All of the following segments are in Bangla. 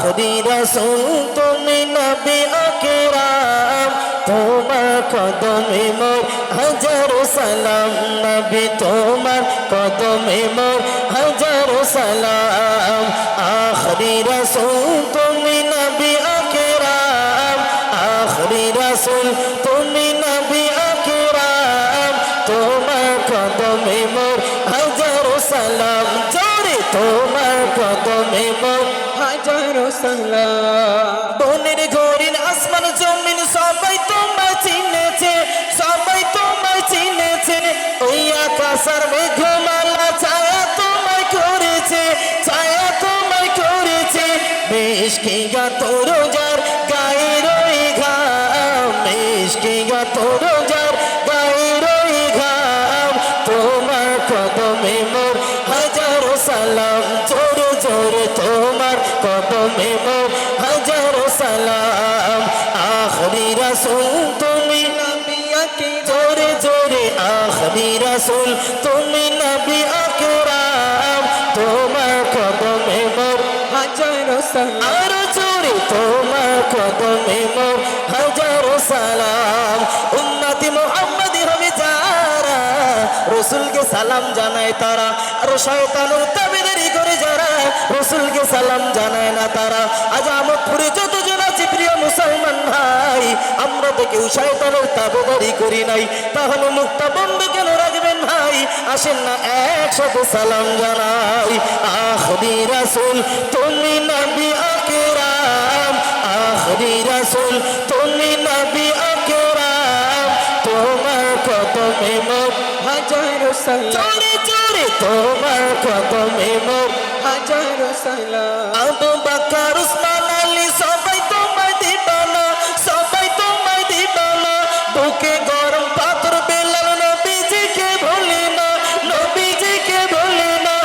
আখরি রাসূল তুমি নবী আকরাম তোমার কদমে মোর হাজারো সালাম নবী তোমার কদমে মোর হাজারো সালাম আখরি রাসূল তুমি নবী আকরাম আখরি রাসূল তুমি নবী আকরাম তোমার কদমে মোর হাজারো সালাম জোরে তোমার কদমে মোর হাজারো সালাম বনের ঘরের আসমান জমিন সবাই তোমায় চিনেছে সবাই তোমায় চিনেছে ওই আকাশের মেঘমালা ছায়া তোমায় করেছে ছায়া তোমায় করেছে মিশকে গাত রোজার গায়ের ওই ঘাম মিশকে গাত রোজার গায়ের ওই ঘাম তোমার কদমে মোর হাজারো সালাম জোরে জোরে তোমার কদমে মোর হাজারো সালাম আখরি রাসূল তুমি নবী আকরাম জোরে জোরে আখরি রাসূল তুমি নবী আকরাম তোমার কদমে মোর হাজারো সালাম আরো জোরে তোমার কদমে মোর হাজারো সালাম উম্মতি মুহাম্মদি হবে যারা রাসূলকে সালাম জানায় তারা আর শয়তানের তাবেদারি করে যারা রাসূলকে সালাম জানায় না তারা আজ আমতপুরে যতজন আছে প্রিয় মুসলমান ভাই আমরা তো কেউ শয়তানের তাবেদারি করি নাই তাহলে মুখটা বন্ধ কেন রাখবেন ভাই আসেন না একসাথে সালাম জানাই আখরি রাসূল তুমি নবী আকরাম আখরি রাসূল তুমি নবী আকরাম তোমার কদমে মোর হাজারো সালাম জোরে জোরে তোমার কদমে মোর হাজারো সালাম আবু বকর উসমান আলী সবাই তোমায় দিবানা সবাই তোমায় দিবানা বুকে গরম পাথর বেলাল নবীজিকে ভুলে না নবীজিকে ভুলে না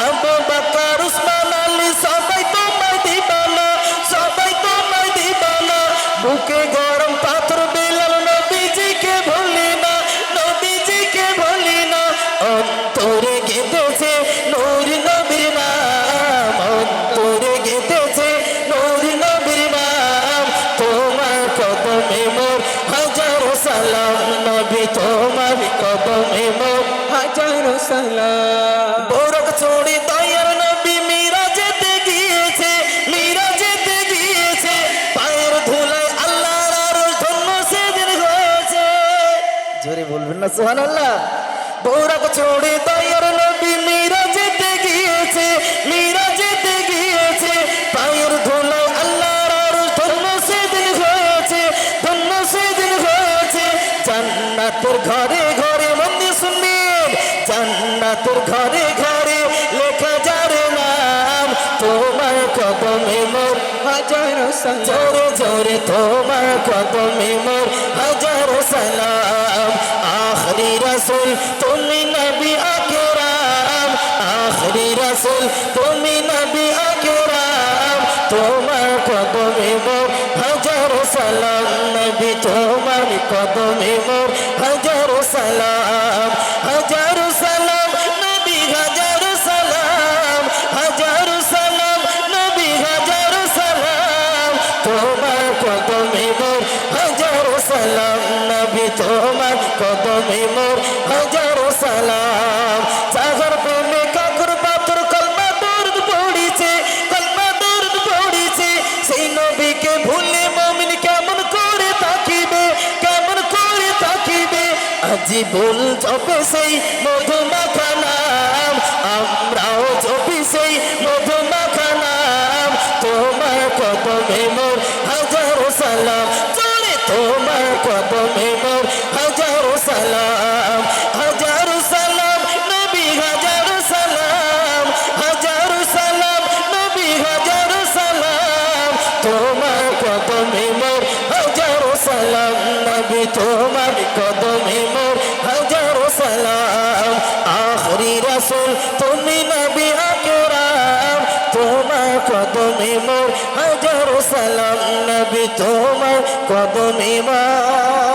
আবু বকর উসমান আলী সবাই তোমায় দিবানা সবাই তোমায় দিবানা বুকে গরম পাথর বেলাল নবীজিকে ভুলে না নবীজিকে ভুলে না অন্তরে গেঁথেছে নূর নবীর নাম অন্তরে গেঁথেছে নূর নবীর নাম তোমার কদমে মোর হাজারো সালাম নবী তোমার কদমে মোর হাজারো সালাম বরক চড়ে দয়ার নবী মিরাজেতে গিয়েছে মিরাজেতে গিয়েছে পায়ের ধুলায় আল্লাহর আরশ ধন্য সেদিন হয়েছে জোরে বলবেন না সুবহানাল্লাহ বরক চড়ে দয়ার নবী মিরাজেতে গিয়েছে মিরাজেতে গিয়েছে পায়ের ধুলায় আল্লাহর আরশ ধন্য সেদিন হয়েছে ধন্য সেদিন হয়েছে জান্নাতের ঘরে ঘরে মন্দির শুনবেন জান্নাতের ঘরে ঘরে লেখা যারে নাম তোমার কদমে মোর হাজারো সালাম জোরে জোরে তোমার কদমে মোর হাজারো সালাম আখরি রাসূল তুমি নবী আকরাম আখরি রাসূল তুমি নবী আকরাম তোমার কদমে মোর হাজারো সালাম নবী তোমার কদমে মোর হাজারো সালাম হাজারো সালাম নবী হাজারো সালাম হাজারো সালাম নবী হাজারো সালাম তোমার কদমে মোর হাজারো সালাম নবী তোমার কদমে মোর হাজারো সালাম সাগর প্রেমে কাকুর পাথর কলমা দরুদ পড়িছে সেই নবীকে ভুলে মুমিন কেমন করে থাকিবে কেমন করে থাকিবে আজীবন জপে সেই মধুমাখা নাম আমরাও জপি সেই মধুমাখা নাম তোমার কদমে মোর হাজারো সালাম জোরে তোমার কদমে মোর হাজারো সালাম হাজারো সালাম নবী হাজারো সালাম হাজারো সালাম নবী হাজারো সালাম তোমার কদমে মোর হাজারো সালাম নবী তোমার কদমে মোর হাজারো সালাম আখরি রাসূল তুমি নবী আকরাম তোমার কদমে মোর হাজারো সালাম নবী তোমার কদমে মোর